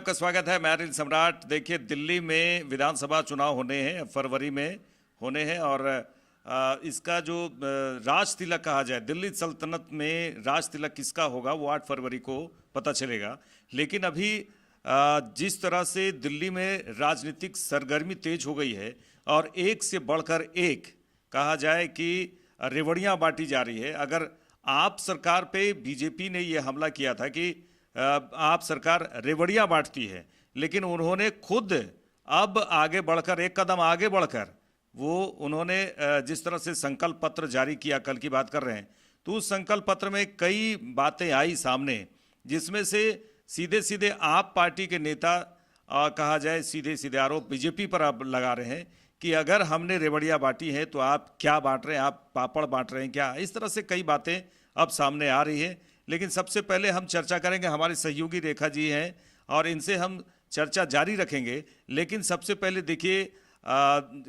आपका स्वागत है। मैं अनिल सम्राट। देखिए, दिल्ली में विधानसभा चुनाव होने हैं, फरवरी में होने हैं और इसका जो राज तिलक कहा जाए, दिल्ली सल्तनत में राज तिलक किसका होगा वो 8 फरवरी को पता चलेगा। लेकिन अभी जिस तरह से दिल्ली में राजनीतिक सरगर्मी तेज हो गई है और एक से बढ़कर एक कहा जाए कि रेवड़ियां बांटी जा रही है। अगर आप सरकार पे बीजेपी ने ये हमला किया था कि आप सरकार रेवड़ियां बांटती है, लेकिन उन्होंने खुद अब आगे बढ़कर एक कदम आगे बढ़कर वो उन्होंने जिस तरह से संकल्प पत्र जारी किया, कल की बात कर रहे हैं, तो उस संकल्प पत्र में कई बातें आई सामने, जिसमें से सीधे सीधे आप पार्टी के नेता कहा जाए सीधे सीधे आरोप बीजेपी पर अब लगा रहे हैं कि अगर हमने रेवड़ियां बांटी है तो आप क्या बांट रहे हैं, आप पापड़ बांट रहे हैं क्या। इस तरह से कई बातें अब सामने आ रही है। लेकिन सबसे पहले हम चर्चा करेंगे, हमारे सहयोगी रेखा जी हैं और इनसे हम चर्चा जारी रखेंगे। लेकिन सबसे पहले देखिए,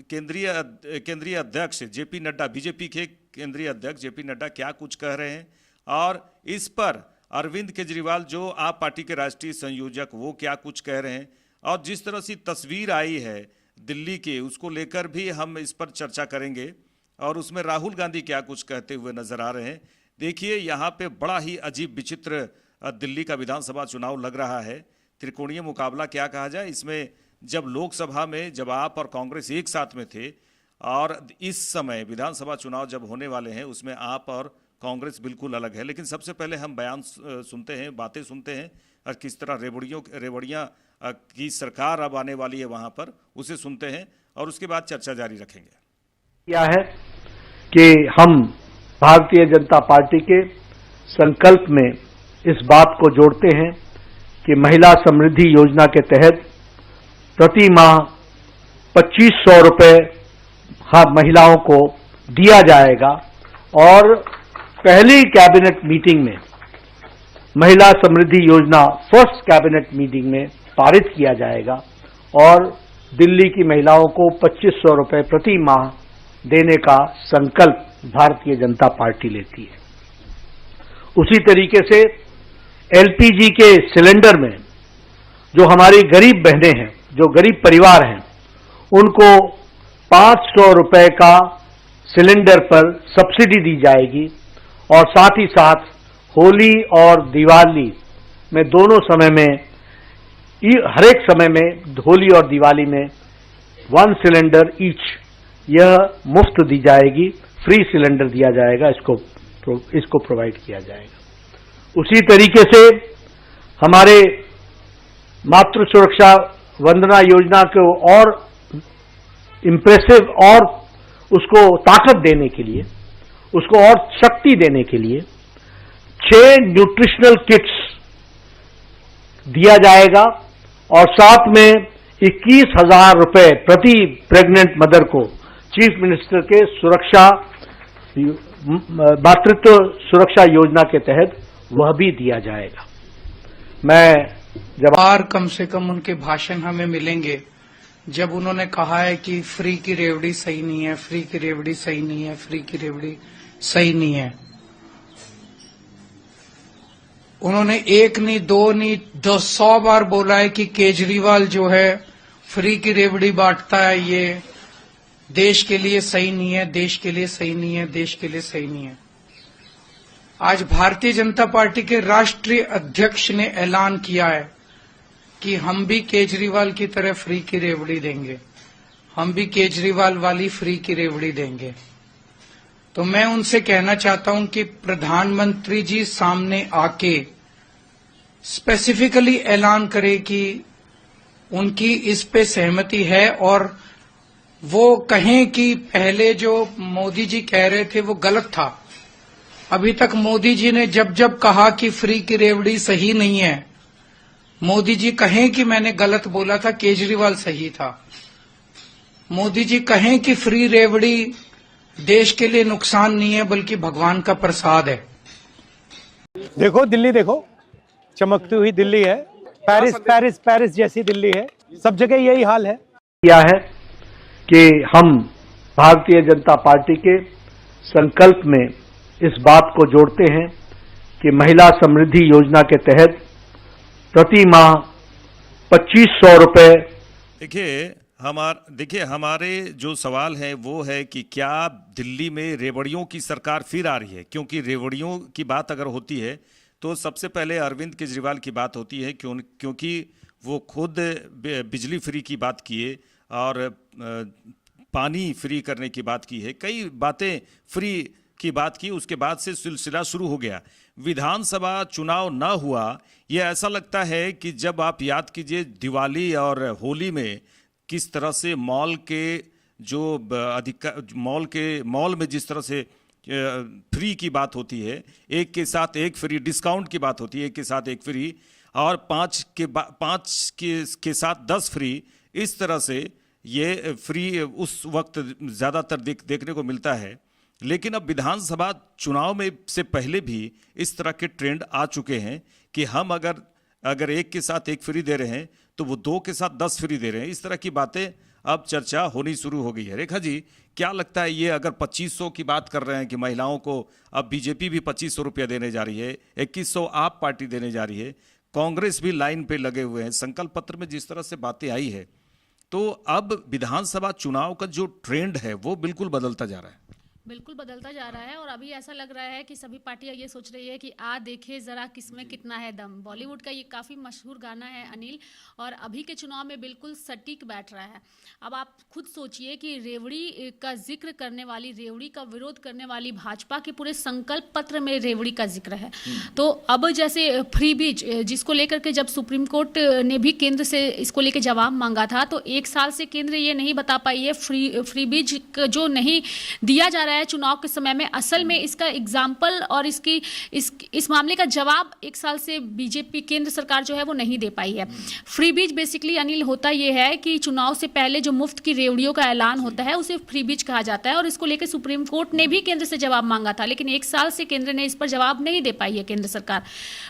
केंद्रीय अध्यक्ष जेपी नड्डा, बीजेपी के केंद्रीय अध्यक्ष जेपी नड्डा क्या कुछ कह रहे हैं और इस पर अरविंद केजरीवाल जो आप पार्टी के राष्ट्रीय संयोजक वो क्या कुछ कह रहे हैं और जिस तरह से तस्वीर आई है दिल्ली के, उसको लेकर भी हम इस पर चर्चा करेंगे और उसमें राहुल गांधी क्या कुछ कहते हुए नजर आ रहे हैं। देखिए, यहाँ पे बड़ा ही अजीब विचित्र दिल्ली का विधानसभा चुनाव लग रहा है। त्रिकोणीय मुकाबला क्या कहा जाए इसमें, जब लोकसभा में जब आप और कांग्रेस एक साथ में थे और इस समय विधानसभा चुनाव जब होने वाले हैं उसमें आप और कांग्रेस बिल्कुल अलग है। लेकिन सबसे पहले हम बयान सुनते हैं, बातें सुनते हैं और किस तरह रेवड़ियाँ की सरकार अब आने वाली है वहाँ पर, उसे सुनते हैं और उसके बाद चर्चा जारी रखेंगे। क्या है कि हम भारतीय जनता पार्टी के संकल्प में इस बात को जोड़ते हैं कि महिला समृद्धि योजना के तहत प्रति माह 2500 रुपये महिलाओं को दिया जाएगा और पहली कैबिनेट मीटिंग में महिला समृद्धि योजना फर्स्ट कैबिनेट मीटिंग में पारित किया जाएगा और दिल्ली की महिलाओं को 2500 रुपये प्रति माह देने का संकल्प भारतीय जनता पार्टी लेती है। उसी तरीके से एलपीजी के सिलेंडर में जो हमारी गरीब बहनें हैं, जो गरीब परिवार हैं, उनको 500 रुपये का सिलेंडर पर सब्सिडी दी जाएगी और साथ ही साथ होली और दिवाली में दोनों समय में, हर एक समय में, होली और दिवाली में 1 सिलेंडर ईच यह मुफ्त दी जाएगी, फ्री सिलेंडर दिया जाएगा, इसको प्रोवाइड किया जाएगा। उसी तरीके से हमारे मातृ सुरक्षा वंदना योजना को और इम्प्रेसिव और उसको ताकत देने के लिए, उसको और शक्ति देने के लिए 6 न्यूट्रिशनल किट्स दिया जाएगा और साथ में 21,000 रुपये प्रति प्रेग्नेंट मदर को चीफ मिनिस्टर के मातृत्व सुरक्षा योजना के तहत वह भी दिया जाएगा। कम से कम उनके भाषण हमें मिलेंगे जब उन्होंने कहा है कि फ्री की रेवड़ी सही नहीं है, फ्री की रेवड़ी सही नहीं है, फ्री की रेवड़ी सही नहीं है। उन्होंने एक नहीं, दो नहीं, 100 बार बोला है कि केजरीवाल जो है फ्री की रेवड़ी बांटता है, ये देश के लिए सही नहीं है, देश के लिए सही नहीं है, देश के लिए सही नहीं है। आज भारतीय जनता पार्टी के राष्ट्रीय अध्यक्ष ने ऐलान किया है कि हम भी केजरीवाल की तरह फ्री की रेवड़ी देंगे, हम भी केजरीवाल वाली फ्री की रेवड़ी देंगे। तो मैं उनसे कहना चाहता हूं कि प्रधानमंत्री जी सामने आके स्पेसिफिकली ऐलान करे कि उनकी इस पे सहमति है और वो कहें कि पहले जो मोदी जी कह रहे थे वो गलत था। अभी तक मोदी जी ने जब जब कहा कि फ्री की रेवड़ी सही नहीं है, मोदी जी कहें कि मैंने गलत बोला था, केजरीवाल सही था। मोदी जी कहें कि फ्री रेवड़ी देश के लिए नुकसान नहीं है बल्कि भगवान का प्रसाद है। देखो दिल्ली, देखो चमकती हुई दिल्ली है, पेरिस जैसी दिल्ली है, सब जगह यही हाल है। क्या है कि हम भारतीय जनता पार्टी के संकल्प में इस बात को जोड़ते हैं कि महिला समृद्धि योजना के तहत प्रति माह 2500 रुपए। देखिए हमारे जो सवाल है वो है कि क्या दिल्ली में रेवड़ियों की सरकार फिर आ रही है? क्योंकि रेवड़ियों की बात अगर होती है तो सबसे पहले अरविंद केजरीवाल की बात होती है, क्योंकि वो खुद बिजली फ्री की बात किए और पानी फ्री करने की बात की है, कई बातें फ्री की बात की। उसके बाद से सिलसिला शुरू हो गया। विधानसभा चुनाव ना हुआ, ये ऐसा लगता है कि जब आप याद कीजिए दिवाली और होली में किस तरह से मॉल में जिस तरह से फ्री की बात होती है, एक के साथ एक फ्री, डिस्काउंट की बात होती है, एक के साथ एक फ्री, और पाँच के साथ 10 फ्री, इस तरह से ये फ्री उस वक्त ज़्यादातर देखने को मिलता है। लेकिन अब विधानसभा चुनाव में से पहले भी इस तरह के ट्रेंड आ चुके हैं कि हम अगर एक के साथ एक फ्री दे रहे हैं तो वो 2 के साथ 10 फ्री दे रहे हैं। इस तरह की बातें अब चर्चा होनी शुरू हो गई है। रेखा जी, क्या लगता है, ये अगर 2500 की बात कर रहे हैं कि महिलाओं को अब बीजेपी भी 2500 रुपया देने जा रही है, 2100 आप पार्टी देने जा रही है, कांग्रेस भी लाइन पे लगे हुए हैं, संकल्प पत्र में जिस तरह से बातें आई है, तो अब विधानसभा चुनाव का जो ट्रेंड है वो बिल्कुल बदलता जा रहा है। बिल्कुल बदलता जा रहा है और अभी ऐसा लग रहा है कि सभी पार्टियां ये सोच रही है कि देखे जरा किसमें कितना है दम। बॉलीवुड का ये काफ़ी मशहूर गाना है अनिल, और अभी के चुनाव में बिल्कुल सटीक बैठ रहा है। अब आप खुद सोचिए कि रेवड़ी का जिक्र करने वाली, रेवड़ी का विरोध करने वाली भाजपा के पूरे संकल्प पत्र में रेवड़ी का जिक्र है। तो अब जैसे फ्री बीज, जिसको लेकर के जब सुप्रीम कोर्ट ने भी केंद्र से इसको लेकर जवाब मांगा था, तो 1 साल से केंद्र ये नहीं बता पाई है फ्री बीज जो नहीं दिया जा रहा है चुनाव के समय में, असल में इसका एग्जाम्पल और इस मामले का जवाब 1 साल से बीजेपी केंद्र सरकार जो है वो नहीं दे पाई है। फ्री बीज बेसिकली अनिल होता ये है कि चुनाव से पहले जो मुफ्त की रेवड़ियों का ऐलान होता है उसे फ्री बीज कहा जाता है, और इसको लेकर सुप्रीम कोर्ट ने भी केंद्र से जवाब मांगा था, लेकिन 1 साल से केंद्र ने इस पर जवाब नहीं दे पाई है केंद्र सरकार।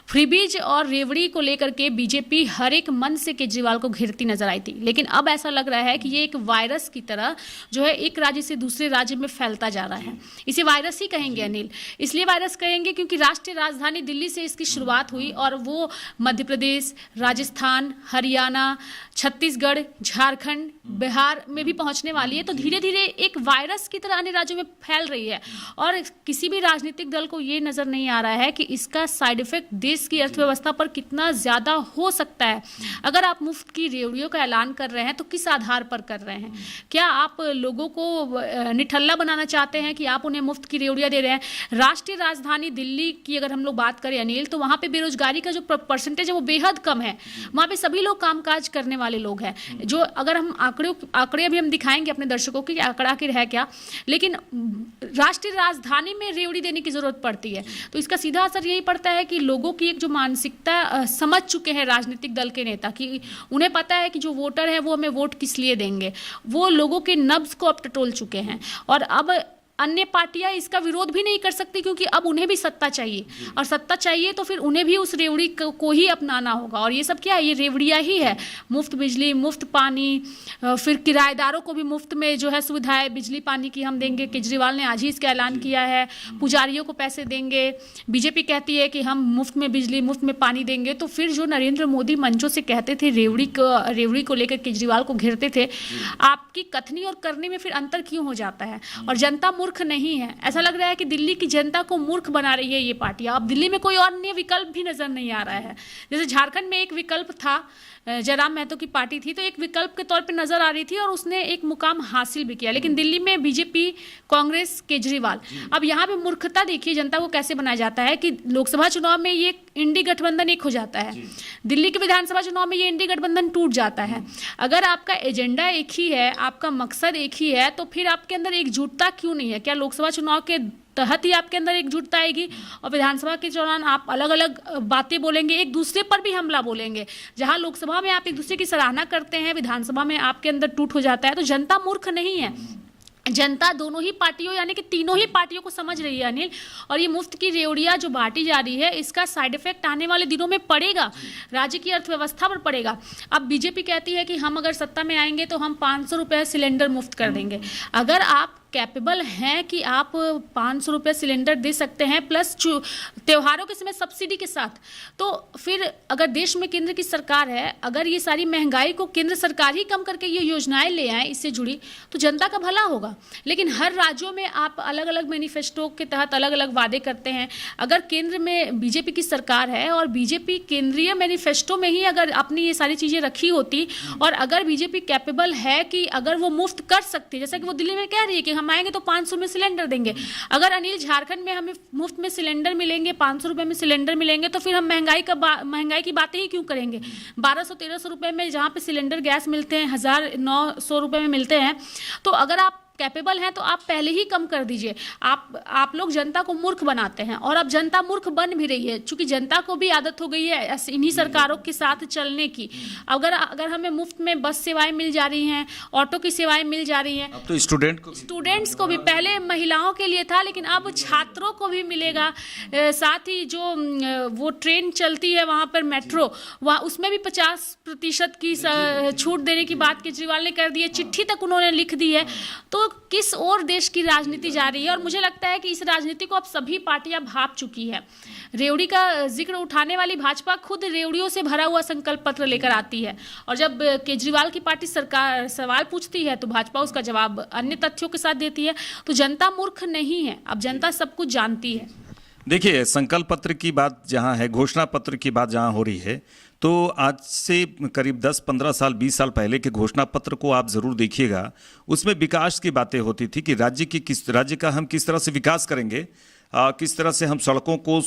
फ्री बीज और रेवड़ी को लेकर के बीजेपी हर एक मन से केजरीवाल को घिरती नजर आई थी, लेकिन अब ऐसा लग रहा है कि ये एक वायरस की तरह जो है एक राज्य से दूसरे राज्य में फैलता जा रहा है। इसे वायरस ही कहेंगे अनिल, इसलिए वायरस कहेंगे क्योंकि राष्ट्रीय राजधानी दिल्ली से इसकी शुरुआत हुई और वो मध्य प्रदेश, राजस्थान, हरियाणा, छत्तीसगढ़, झारखंड, बिहार में भी पहुंचने वाली है। तो धीरे धीरे एक वायरस की तरह अन्य राज्यों में फैल रही है, और किसी भी राजनीतिक दल को ये नजर नहीं आ रहा है कि इसका साइड इफेक्ट देश की अर्थव्यवस्था पर कितना ज्यादा हो सकता है। अगर आप मुफ्त की रेवड़ियों का ऐलान कर रहे हैं तो किस आधार पर कर रहे हैं? क्या आप लोगों को निठल्ला बनाना चाहते हैं कि आप उन्हें मुफ्त की रेवड़ियां दे रहे हैं? राष्ट्रीय राजधानी दिल्ली की अगर हम लोग बात करें अनिल, तो वहां पे बेरोजगारी का जो परसेंटेज है वो बेहद कम है। वहां पे सभी लोग कामकाज करने वाले लोग हैं, जो अगर हम आंकड़े अभी हम दिखाएंगे अपने दर्शकों को कि आंकड़ा आखिर है क्या, लेकिन राष्ट्रीय राजधानी में रेवड़ी देने की जरूरत पड़ती है। तो इसका सीधा असर यही पड़ता है कि लोगों की एक जो मानसिकता समझ चुके हैं राजनीतिक दल के नेता, कि उन्हें पता है कि जो वोटर है वो हमें वोट किस लिए देंगे, वो लोगों के नब्ज को अब टटोल चुके हैं। और अब अन्य पार्टियां इसका विरोध भी नहीं कर सकती, क्योंकि अब उन्हें भी सत्ता चाहिए, और सत्ता चाहिए तो फिर उन्हें भी उस रेवड़ी को ही अपनाना होगा। और ये सब क्या है? ये रेवड़ियां ही है। मुफ्त बिजली, मुफ्त पानी, फिर किराएदारों को भी मुफ्त में जो है सुविधाएं बिजली पानी की हम देंगे। केजरीवाल ने आज ही इसका ऐलान किया है। पुजारियों को पैसे देंगे। बीजेपी कहती है कि हम मुफ्त में बिजली, मुफ्त में पानी देंगे। तो फिर जो नरेंद्र मोदी मंचों से कहते थे, रेवड़ी को लेकर केजरीवाल को घेरते थे, आपकी कथनी और करनी में फिर अंतर क्यों हो जाता है? और जनता मूर्ख नहीं है। ऐसा लग रहा है कि दिल्ली की जनता को मूर्ख बना रही है ये पार्टियां। अब दिल्ली में कोई और अन्य विकल्प भी नजर नहीं आ रहा है। जैसे झारखंड में एक विकल्प था, जयराम महतो की पार्टी थी, तो एक विकल्प के तौर पे नजर आ रही थी और उसने एक मुकाम हासिल भी किया। लेकिन दिल्ली में बीजेपी, कांग्रेस, केजरीवाल, अब यहाँ पे मूर्खता देखिए जनता को कैसे बनाया जाता है कि लोकसभा चुनाव में ये इंडी गठबंधन एक हो जाता है, दिल्ली के विधानसभा चुनाव में ये इंडी गठबंधन टूट जाता है। अगर आपका एजेंडा एक ही है, आपका मकसद एक ही है, तो फिर आपके अंदर एकजुटता क्यों नहीं है? क्या लोकसभा चुनाव के तहत ही आपके अंदर एकजुटता आएगी और विधानसभा के दौरान आप अलग अलग बातें बोलेंगे, एक दूसरे पर भी हमला बोलेंगे? जहां लोकसभा में आप एक दूसरे की सराहना करते हैं, विधानसभा में आपके अंदर टूट हो जाता है। तो जनता मूर्ख नहीं है, जनता दोनों ही पार्टियों यानी कि तीनों ही पार्टियों को समझ रही है अनिल। और ये मुफ्त की रेवड़ियां जो बांटी जा रही है, इसका साइड इफेक्ट आने वाले दिनों में पड़ेगा, राज्य की अर्थव्यवस्था पर पड़ेगा। अब बीजेपी कहती है कि हम अगर सत्ता में आएंगे तो हम 500 रुपये सिलेंडर मुफ्त कर देंगे। अगर आप कैपेबल हैं कि आप 500 रुपये सिलेंडर दे सकते हैं प्लस त्योहारों के समय सब्सिडी के साथ, तो फिर अगर देश में केंद्र की सरकार है, अगर ये सारी महंगाई को केंद्र सरकार ही कम करके ये योजनाएं ले आए इससे जुड़ी, तो जनता का भला होगा। लेकिन हर राज्यों में आप अलग अलग मैनिफेस्टो के तहत अलग अलग वादे करते हैं। अगर केंद्र में बीजेपी की सरकार है और बीजेपी केंद्रीय मैनिफेस्टो में ही अगर अपनी ये सारी चीज़ें रखी होती और अगर बीजेपी कैपेबल है कि अगर वो मुफ्त कर सकती है, जैसा कि वो दिल्ली में कह रही है कि हम आएंगे तो 500 में सिलेंडर देंगे, अगर अनिल झारखंड में हमें मुफ्त में सिलेंडर मिलेंगे, 500 रुपये में सिलेंडर मिलेंगे, तो फिर हम महंगाई की बातें ही क्यों करेंगे। 1200-1300 रुपये में जहाँ पे सिलेंडर गैस मिलते हैं 1900 रुपये में मिलते हैं, तो अगर आप कैपेबल हैं तो आप पहले ही कम कर दीजिए। आप लोग जनता को मूर्ख बनाते हैं और अब जनता मूर्ख बन भी रही है, क्योंकि जनता को भी आदत हो गई है इन्हीं सरकारों के साथ चलने की। अगर हमें मुफ्त में बस सेवाएं मिल जा रही हैं, ऑटो की सेवाएं मिल जा रही हैं, अब तो स्टूडेंट्स को भी, पहले महिलाओं के लिए था लेकिन अब छात्रों को भी मिलेगा। साथ ही जो वो ट्रेन चलती है वहाँ पर मेट्रो, वहाँ उसमें भी 50% की छूट देने की बात केजरीवाल ने कर दी है, चिट्ठी तक उन्होंने लिख दी है। तो किस ओर देश की राजनीति जा रही है, और मुझे लगता है कि इस राजनीति को अब सभी पार्टियां भाप चुकी है। रेवड़ी का जिक्र उठाने वाली भाजपा खुद रेवड़ियों से भरा हुआ संकल्प पत्र लेकर आती है, और जब केजरीवाल की पार्टी सरकार सवाल पूछती है तो भाजपा उसका जवाब अन्य तथ्यों के साथ देती है। तो जनता मूर्ख नहीं है, अब जनता सब कुछ जानती है। देखिए, संकल्प पत्र की बात जहां है, घोषणा पत्र की बात जहां हो रही है, तो आज से करीब 10-15 साल 20 साल पहले के घोषणा पत्र को आप जरूर देखिएगा। उसमें विकास की बातें होती थी कि राज्य का हम किस तरह से विकास करेंगे, किस तरह से हम सड़कों को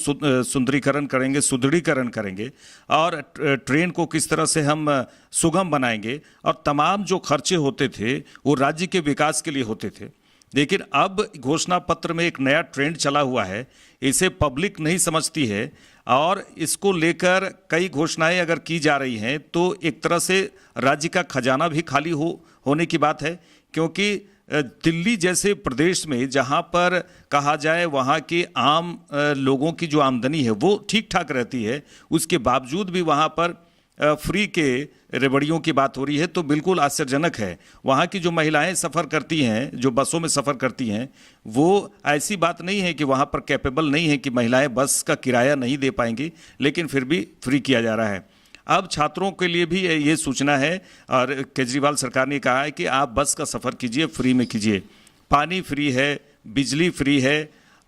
सुंदरीकरण करेंगे, सुदृढ़ीकरण करेंगे, और ट्रेन को किस तरह से हम सुगम बनाएंगे, और तमाम जो खर्चे होते थे वो राज्य के विकास के लिए होते थे। लेकिन अब घोषणा पत्र में एक नया ट्रेंड चला हुआ है, इसे पब्लिक नहीं समझती है, और इसको लेकर कई घोषणाएं अगर की जा रही हैं तो एक तरह से राज्य का खजाना भी खाली होने की बात है। क्योंकि दिल्ली जैसे प्रदेश में जहां पर कहा जाए वहां के आम लोगों की जो आमदनी है वो ठीक ठाक रहती है, उसके बावजूद भी वहां पर फ्री के रेवड़ियों की बात हो रही है, तो बिल्कुल आश्चर्यजनक है। वहाँ की जो महिलाएं सफ़र करती हैं, जो बसों में सफ़र करती हैं, वो ऐसी बात नहीं है कि वहाँ पर कैपेबल नहीं है कि महिलाएं बस का किराया नहीं दे पाएंगी, लेकिन फिर भी फ्री किया जा रहा है। अब छात्रों के लिए भी ये सूचना है, और केजरीवाल सरकार ने कहा है कि आप बस का सफ़र कीजिए, फ्री में कीजिए, पानी फ्री है, बिजली फ्री है,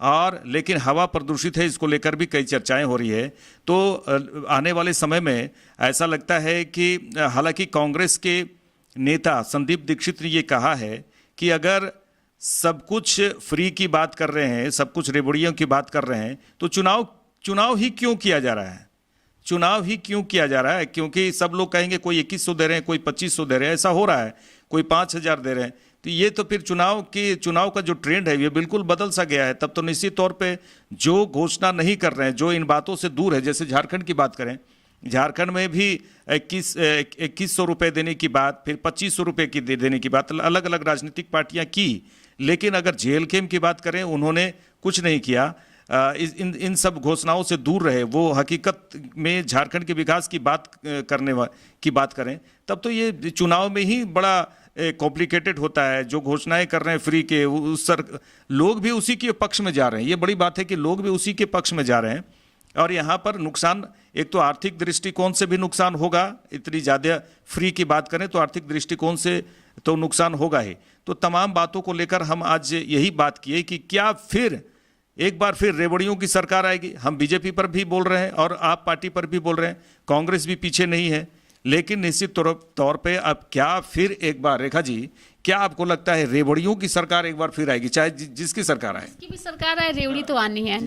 और लेकिन हवा प्रदूषित है, इसको लेकर भी कई चर्चाएं हो रही है। तो आने वाले समय में ऐसा लगता है कि हालांकि कांग्रेस के नेता संदीप दीक्षित ने ये कहा है कि अगर सब कुछ फ्री की बात कर रहे हैं, सब कुछ रेवड़ियों की बात कर रहे हैं, तो चुनाव ही क्यों किया जा रहा है, चुनाव ही क्यों किया जा रहा है। क्योंकि सब लोग कहेंगे कोई 2100 दे रहे हैं, कोई 2500 दे रहे हैं, ऐसा हो रहा है, कोई 5000 दे रहे हैं, तो ये तो फिर चुनाव का जो ट्रेंड है ये बिल्कुल बदल सा गया है। तब तो निश्चित तौर पे जो घोषणा नहीं कर रहे हैं, जो इन बातों से दूर है, जैसे झारखंड की बात करें, झारखंड में भी 2100 रुपये देने की बात, फिर 2500 रुपये की देने की बात अलग अलग राजनीतिक पार्टियां की, लेकिन अगर जेएलकेएम की बात करें, उन्होंने कुछ नहीं किया। इन सब घोषणाओं से दूर रहे, वो हकीकत में झारखंड के विकास की बात करें, तब तो ये चुनाव में ही बड़ा कॉम्प्लिकेटेड होता है। जो घोषणाएं कर रहे हैं फ्री के, लोग भी उसी के पक्ष में जा रहे हैं। ये बड़ी बात है कि लोग भी उसी के पक्ष में जा रहे हैं, और यहाँ पर नुकसान, एक तो आर्थिक दृष्टिकोण से भी नुकसान होगा, इतनी ज़्यादा फ्री की बात करें तो आर्थिक दृष्टिकोण से तो नुकसान होगा ही। तो तमाम बातों को लेकर हम आज यही बात किए कि क्या फिर एक बार फिर रेवड़ियों की सरकार आएगी। हम बीजेपी पर भी बोल रहे हैं और आप पार्टी पर भी बोल रहे हैं, कांग्रेस भी पीछे नहीं है, लेकिन निश्चित तौर पे अब क्या फिर एक बार, रेखा जी, क्या आपको लगता है रेवड़ियों की सरकार एक बार फिर आएगी, चाहे जिसकी सरकार आए? जिसकी भी सरकार आए, रेवड़ी तो आनी है।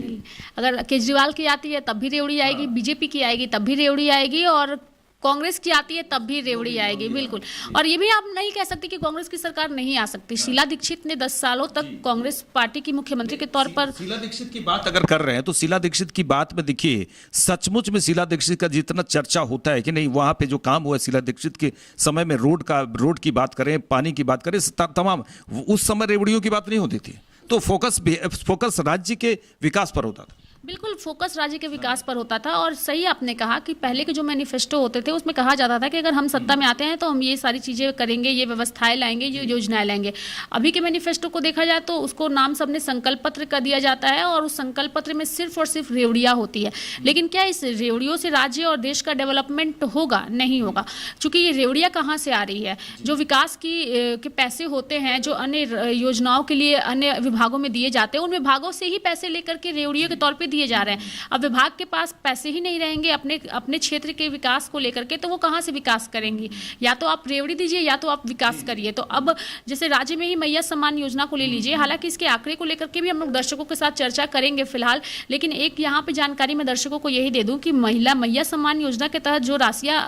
अगर केजरीवाल की आती है तब भी रेवड़ी आएगी, बीजेपी की आएगी तब भी रेवड़ी आएगी, और कांग्रेस की आती है तब भी रेवड़ी आएगी, बिल्कुल। और ये भी आप नहीं कह सकते कि कांग्रेस की सरकार नहीं आ सकती। शीला दीक्षित ने 10 सालों तक कांग्रेस पार्टी की मुख्यमंत्री के तौर पर, शीला दीक्षित की बात अगर कर रहे हैं तो शीला दीक्षित की बात में देखिए, सचमुच में शीला दीक्षित का जितना चर्चा होता है कि नहीं, वहां पे जो काम हुआ शीला दीक्षित के समय में, रोड की बात करें, पानी की बात करें, तमाम, उस समय रेवड़ियों की बात नहीं होती थी। तो फोकस राज्य के विकास पर होता था। बिल्कुल फोकस राज्य के विकास पर होता था। और सही आपने कहा कि पहले के जो मैनिफेस्टो होते थे उसमें कहा जाता था कि अगर हम सत्ता में आते हैं तो हम ये सारी चीज़ें करेंगे, ये व्यवस्थाएं लाएंगे, ये योजनाएं लाएंगे। अभी के मैनिफेस्टो को देखा जाए तो उसको नाम सबने संकल्प पत्र कर दिया जाता है और उस संकल्प पत्र में सिर्फ और सिर्फ रेवड़ियाँ होती है। लेकिन क्या इस रेवड़ियों से राज्य और देश का डेवलपमेंट होगा? नहीं होगा, क्योंकि ये रेवड़ियाँ कहाँ से आ रही है? जो विकास के पैसे होते हैं, जो अन्य योजनाओं के लिए अन्य विभागों में दिए जाते हैं, उन विभागों से ही पैसे लेकर के रेवड़ियों के तौर पे दिए जा रहे हैं। अब विभाग के पास पैसे ही नहीं रहेंगे अपने क्षेत्र के विकास को लेकर के, तो वो कहाँ से विकास करेंगी? या तो आप रेवड़ी दीजिए या तो आप विकास करिए। तो अब जैसे राज्य में ही मैया सम्मान योजना को ले लीजिए, हालांकि इसके आंकड़े को लेकर के भी हम लोग दर्शकों के साथ चर्चा करेंगे फिलहाल, लेकिन एक यहाँ पे जानकारी मैं दर्शकों को यही दे दूं कि मैया सम्मान योजना के तहत जो राशियां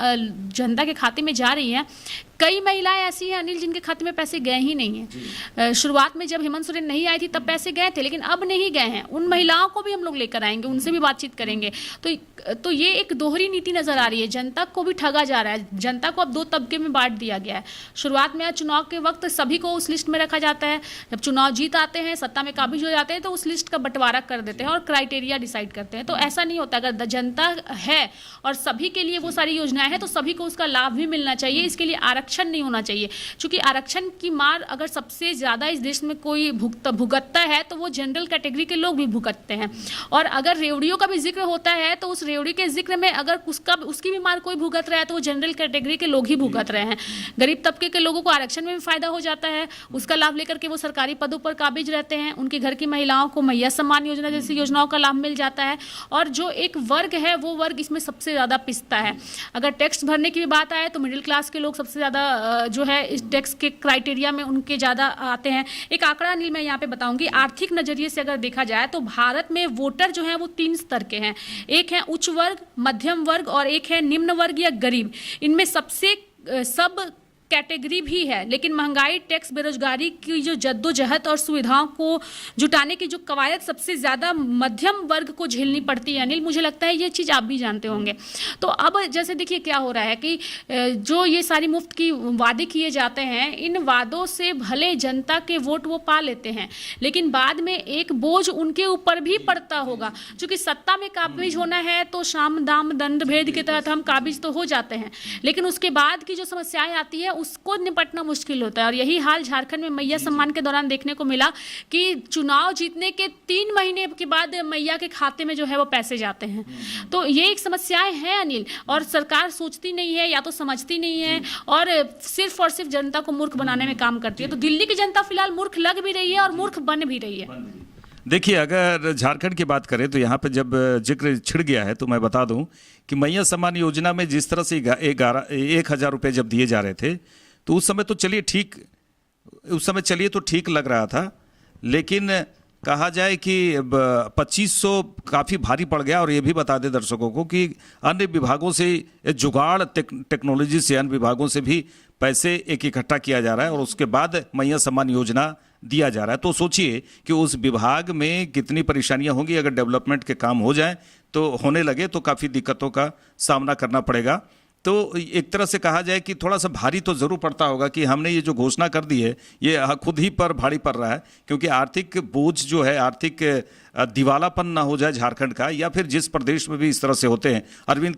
जनता के खाते में जा रही हैं, कई महिलाएं ऐसी हैं अनिल जिनके खाते में पैसे गए ही नहीं हैं। शुरुआत में जब हेमंत सोरेन नहीं आई थी तब पैसे गए थे, लेकिन अब नहीं गए हैं। उन महिलाओं को भी हम लोग लेकर आएंगे, उनसे भी बातचीत करेंगे। तो ये एक दोहरी नीति नजर आ रही है, जनता को भी ठगा जा रहा है। जनता को अब दो तबके में बांट दिया गया है। शुरुआत में चुनाव के वक्त सभी को उस लिस्ट में रखा जाता है, जब चुनाव जीत आते हैं, सत्ता में काबिज हो जाते हैं, तो उस लिस्ट का बंटवारा कर देते हैं और क्राइटेरिया डिसाइड करते हैं। तो ऐसा नहीं होता। अगर जनता है और सभी के लिए वो सारी योजनाएं हैं तो सभी को उसका लाभ भी मिलना चाहिए। इसके लिए आरक्षण नहीं होना चाहिए, क्योंकि आरक्षण की मार अगर सबसे ज्यादा इस देश में कोई भुगतता है तो वो जनरल कैटेगरी के लोग भी भुगतते हैं। और अगर रेवड़ियों का भी जिक्र होता है तो उस रेवड़ी के जिक्र में अगर उसकी भी मार कोई भुगत रहा है तो वो जनरल कैटेगरी के लोग ही भुगत रहे हैं। गरीब तबके के लोगों को आरक्षण में भी फायदा हो जाता है, उसका लाभ लेकर के वो सरकारी पदों पर काबिज रहते हैं। उनके घर की महिलाओं को मैया सम्मान योजना जैसी योजनाओं का लाभ मिल जाता है। और जो एक वर्ग है वो वर्ग इसमें सबसे ज्यादा पिसता है। अगर टैक्स भरने की भी बात आए तो मिडिल क्लास के लोग सबसे ज्यादा जो है इस टैक्स के क्राइटेरिया में उनके ज़्यादा आते हैं। एक आंकड़ा अनिल मैं यहाँ पे बताऊंगी, आर्थिक नजरिए से अगर देखा जाए तो भारत में वोटर जो हैं वो 3 स्तर के हैं। एक है उच्च वर्ग, मध्यम वर्ग और एक है निम्न वर्ग या गरीब। इनमें सबसे सब कैटेगरी भी है, लेकिन महंगाई, टैक्स, बेरोजगारी की जो जद्दोजहद और सुविधाओं को जुटाने की जो कवायद सबसे ज्यादा मध्यम वर्ग को झेलनी पड़ती है अनिल, मुझे लगता है ये चीज आप भी जानते होंगे। तो अब जैसे देखिए क्या हो रहा है कि जो ये सारी मुफ्त की वादे किए जाते हैं, इन वादों से भले जनता के वोट वो पा लेते हैं, लेकिन बाद में एक बोझ उनके ऊपर भी पड़ता होगा। क्योंकि सत्ता में काबिज होना है तो साम दाम दंड भेद के तहत हम काबिज तो हो जाते हैं, लेकिन उसके बाद की जो समस्याएं आती है उसको निपटना मुश्किल होता है। और यही हाल झारखंड में मैया सम्मान के दौरान देखने को मिला कि चुनाव जीतने के 3 महीने के बाद मैया के खाते में जो है वो पैसे जाते हैं। तो ये एक समस्याएं हैं अनिल, और सरकार सोचती नहीं है या तो समझती नहीं है और सिर्फ जनता को मूर्ख बनाने में काम करती है। तो दिल्ली की जनता फिलहाल मूर्ख लग भी रही है और मूर्ख बन भी रही है। देखिए, अगर झारखंड की बात करें तो यहाँ पे जब जिक्र छिड़ गया है तो मैं बता दूं कि मैया सम्मान योजना में जिस तरह से 1,000 रुपये जब दिए जा रहे थे तो उस समय तो चलिए ठीक लग रहा था, लेकिन कहा जाए कि 2500 काफ़ी भारी पड़ गया। और ये भी बता दें दर्शकों को कि अन्य विभागों से जुगाड़ टेक्नोलॉजी से अन्य विभागों से भी पैसे इकट्ठा किया जा रहा है और उसके बाद मैया सम्मान योजना दिया जा रहा है। तो सोचिए कि उस विभाग में कितनी परेशानियां होंगी। अगर डेवलपमेंट के काम हो जाए तो होने लगे तो काफ़ी दिक्कतों का सामना करना पड़ेगा। तो एक तरह से कहा जाए कि थोड़ा सा भारी तो ज़रूर पड़ता होगा कि हमने ये जो घोषणा कर दी है ये खुद ही पर भारी पड़ रहा है, क्योंकि आर्थिक बोझ जो है, आर्थिक दिवालापन ना हो जाए झारखंड का, या फिर जिस प्रदेश में भी इस तरह से होते हैं। अरविंद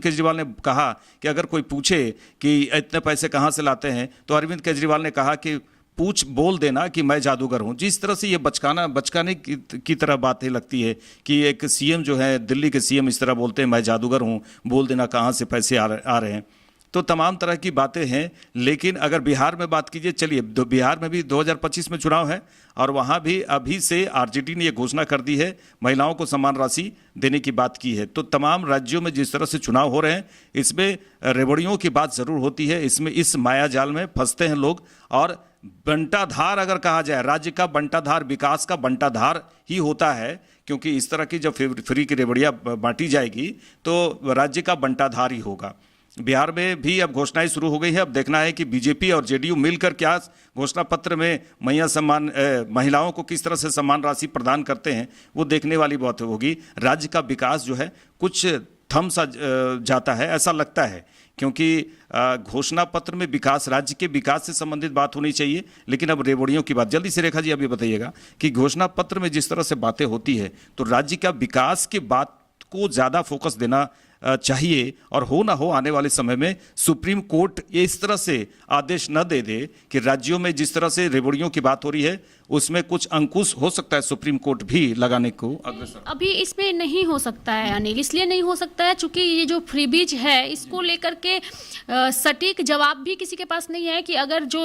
केजरीवाल ने कहा कि अगर कोई पूछे कि इतने पैसे कहाँ से लाते हैं तो अरविंद केजरीवाल ने कहा कि बोल देना कि मैं जादूगर हूं। जिस तरह से ये बचकाने की तरह बातें लगती है कि एक सीएम जो है, दिल्ली के सीएम इस तरह बोलते हैं मैं जादूगर हूं, बोल देना कहां से पैसे आ रहे हैं। तो तमाम तरह की बातें हैं। लेकिन अगर बिहार में बात कीजिए, चलिए बिहार में भी 2025 में चुनाव है और वहां भी अभी से आरजेडी ने ये घोषणा कर दी है, महिलाओं को सम्मान राशि देने की बात की है। तो तमाम राज्यों में जिस तरह से चुनाव हो रहे हैं, इसमें रेवड़ियों की बात जरूर होती है। इसमें इस माया जाल में फंसते हैं लोग। और बंटाधार अगर कहा जाए, राज्य का बंटाधार, विकास का बंटाधार ही होता है, क्योंकि इस तरह की जब फ्री की रेवड़ियाँ बांटी जाएगी तो राज्य का बंटाधार ही होगा। बिहार में भी अब घोषणाएं शुरू हो गई है। अब देखना है कि बीजेपी और जेडीयू मिलकर क्या घोषणा पत्र में महिलाओं को किस तरह से सम्मान राशि प्रदान करते हैं, वो देखने वाली बात होगी। राज्य का विकास जो है कुछ थम सा जाता है, ऐसा लगता है, क्योंकि घोषणा पत्र में विकास, राज्य के विकास से संबंधित बात होनी चाहिए, लेकिन अब रेवड़ियों की बात। जल्दी से रेखा जी अभी बताइएगा कि घोषणा पत्र में जिस तरह से बातें होती है तो राज्य का विकास की बात को ज़्यादा फोकस देना चाहिए, और हो ना हो आने वाले समय में सुप्रीम कोर्ट ये इस तरह से आदेश न दे दे कि राज्यों में जिस तरह से रेवड़ियों की बात हो रही है उसमें कुछ अंकुश हो सकता है सुप्रीम कोर्ट भी लगाने को अग्रसर। अभी इसमें नहीं हो सकता है अनिल, इसलिए नहीं हो सकता है चूंकि ये जो फ्रीबीज है इसको लेकर के सटीक जवाब भी किसी के पास नहीं है कि अगर जो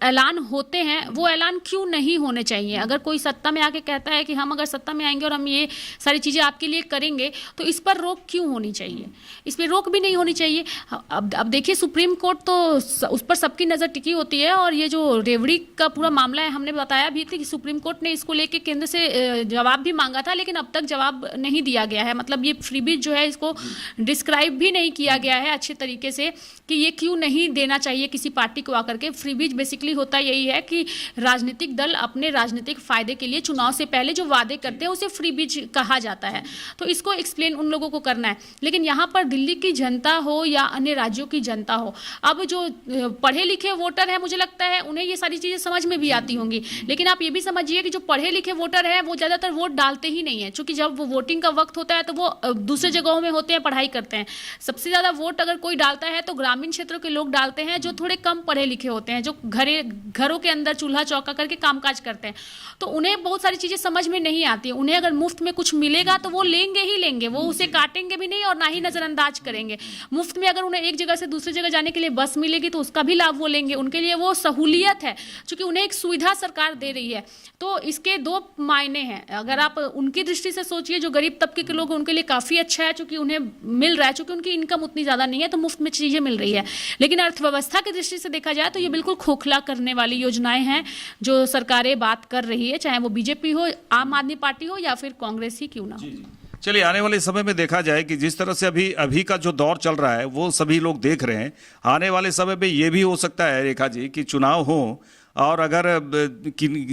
ऐलान होते हैं वो ऐलान क्यों नहीं होने चाहिए। अगर कोई सत्ता में आके कहता है कि हम अगर सत्ता में आएंगे और हम ये सारी चीज़ें आपके लिए करेंगे तो इस पर रोक क्यों होनी चाहिए, इस पर रोक भी नहीं होनी चाहिए। अब देखिए सुप्रीम कोर्ट तो उस पर सबकी नज़र टिकी होती है, और ये जो रेवड़ी का पूरा मामला है हमने बताया भी थी कि सुप्रीम कोर्ट ने इसको लेके केंद्र से जवाब भी मांगा था, लेकिन अब तक जवाब नहीं दिया गया है। मतलब ये फ्रीबीज जो है इसको डिस्क्राइब भी नहीं किया गया है अच्छे तरीके से कि ये क्यों नहीं देना चाहिए किसी पार्टी को आकर के। फ्रीबीज बेसिकली होता यही है कि राजनीतिक दल अपने राजनीतिक फायदे के लिए चुनाव से पहले जो वादे करते हैं उसे फ्रीबीज कहा जाता है, तो इसको एक्सप्लेन उन लोगों को करना है। लेकिन यहाँ पर दिल्ली की जनता हो या अन्य राज्यों की जनता हो, अब जो पढ़े लिखे वोटर है मुझे लगता है उन्हें ये सारी चीज़ें समझ में भी आती होंगी, लेकिन आप ये भी समझिए कि जो पढ़े लिखे वोटर है वो ज़्यादातर वोट डालते ही नहीं है, क्योंकि जब वो वोटिंग का वक्त होता है तो वो दूसरे जगहों में होते हैं, पढ़ाई करते हैं। सबसे ज़्यादा वोट अगर कोई डालता है तो ग्रामीण क्षेत्रों के लोग डालते हैं जो थोड़े कम पढ़े लिखे होते हैं, जो घरों के अंदर चूल्हा चौका करके कामकाज करते हैं, तो उन्हें बहुत सारी चीज़ें समझ में नहीं आती। उन्हें अगर मुफ्त में कुछ मिलेगा तो वो लेंगे ही लेंगे, वो उसे काटेंगे भी नहीं और ना ही नज़रअंदाज करेंगे। मुफ्त में अगर उन्हें एक जगह से दूसरी जगह जाने के लिए बस मिलेगी तो उसका भी लाभ वो लेंगे, उनके लिए वो सहूलियत है, क्योंकि उन्हें एक सुविधा सरकार दे रही है। तो इसके दो मायने हैं। अगर आप उनकी दृष्टि से सोचिए, जो गरीब तबके के लोग हैं उनके लिए काफ़ी अच्छा है, क्योंकि उन्हें मिल रहा है, क्योंकि उनकी इनकम उतनी ज़्यादा नहीं है तो मुफ्त में चीज़ें मिल रही है। लेकिन अर्थव्यवस्था की दृष्टि से देखा जाए तो ये बिल्कुल खोखला करने वाली योजनाएं हैं जो सरकारें बात कर रही है, चाहे वो बीजेपी हो, आम आदमी पार्टी हो या फिर कांग्रेस ही क्यों ना हो। चलिए, आने वाले समय में देखा जाए कि जिस तरह से अभी का जो दौर चल रहा है वो सभी लोग देख रहे हैं। आने वाले समय में ये भी हो सकता है रेखा जी कि चुनाव हो और अगर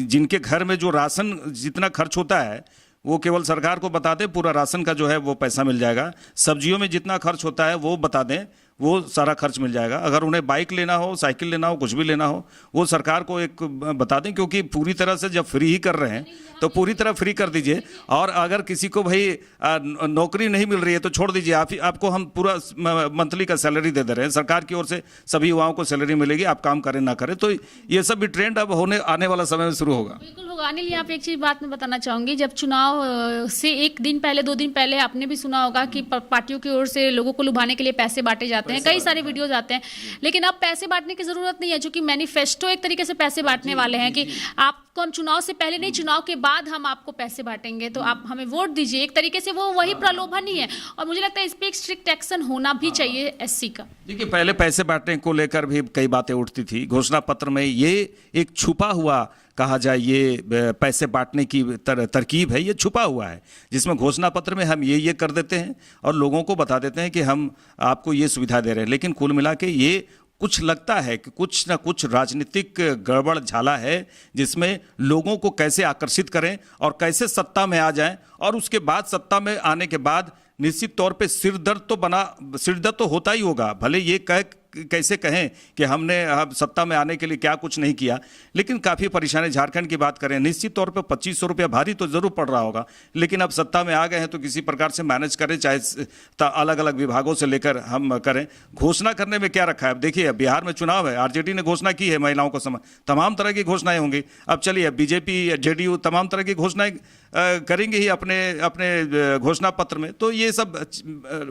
जिनके घर में जो राशन जितना खर्च होता है वो केवल सरकार को बता दें, पूरा राशन का जो है वो पैसा मिल जाएगा। सब्जियों में जितना खर्च होता है वो बता दें, वो सारा खर्च मिल जाएगा। अगर उन्हें बाइक लेना हो, साइकिल लेना हो, कुछ भी लेना हो, वो सरकार को एक बता दें, क्योंकि पूरी तरह से जब फ्री ही कर रहे हैं तो पूरी तरह फ्री कर दीजिए। और अगर किसी को भाई नौकरी नहीं मिल रही है तो छोड़ दीजिए, आपको हम पूरा मंथली का सैलरी दे रहे हैं, सरकार की ओर से सभी युवाओं को सैलरी मिलेगी, आप काम करें ना करें। तो ये सब भी ट्रेंड अब आने वाला समय में शुरू होगा। बिल्कुल होगा अनिल। यहाँ पे एक चीज बात मैं बताना चाहूंगी, जब चुनाव से एक दिन पहले, 2 दिन पहले आपने भी सुना होगा कि पार्टियों की ओर से लोगों को लुभाने के लिए पैसे बांटे जाते हैं, कई सारे वीडियोज आते हैं। लेकिन अब पैसे बांटने की जरूरत नहीं है, क्योंकि मैनिफेस्टो एक तरीके से पैसे बांटने वाले हैं कि आपको हम चुनाव से पहले नहीं, चुनाव के बाद हम आपको पैसे बांटेंगे, तो आप हमें वोट दीजिए। एक तरीके से वो वही प्रलोभन ही है, और मुझे लगता है इस पर एक स्ट्रिक्ट एक्शन होना भी चाहिए एससी का। देखिए, पहले पैसे बांटने को लेकर भी कई बातें उठती थी। घोषणा पत्र में ये एक छुपा हुआ, कहा जाए, ये पैसे बांटने की तरकीब है, ये छुपा हुआ है, जिसमें घोषणा पत्र में हम ये कर देते हैं और लोगों को बता देते हैं कि हम आपको ये सुविधा दे रहे हैं। लेकिन कुल मिला के ये कुछ लगता है कि कुछ ना कुछ राजनीतिक गड़बड़ झाला है, जिसमें लोगों को कैसे आकर्षित करें और कैसे सत्ता में आ जाएं, और उसके बाद सत्ता में आने के बाद निश्चित तौर पे सिरदर्द तो होता ही होगा। भले ये कैसे कहें कि हमने सत्ता में आने के लिए क्या कुछ नहीं किया, लेकिन काफ़ी परेशानी। झारखंड की बात करें, निश्चित तौर पे 2500 रुपया भारी तो ज़रूर पड़ रहा होगा, लेकिन अब सत्ता में आ गए हैं तो किसी प्रकार से मैनेज करें, चाहे अलग अलग विभागों से लेकर हम करें। घोषणा करने में क्या रखा है? अब देखिए, बिहार में चुनाव है, आरजेडी ने घोषणा की है महिलाओं को तमाम तरह की घोषणाएं होंगी। अब चलिए, बीजेपी, जेडीयू तमाम तरह की घोषणाएं करेंगे ही अपने घोषणा पत्र में, तो ये सब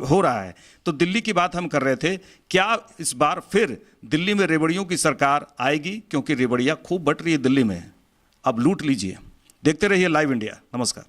हो रहा है। तो दिल्ली की बात हम कर रहे थे, क्या इस बार फिर दिल्ली में रेवड़ियों की सरकार आएगी? क्योंकि रेवड़ियां खूब बट रही है दिल्ली में, अब लूट लीजिए। देखते रहिए लाइव इंडिया। नमस्कार।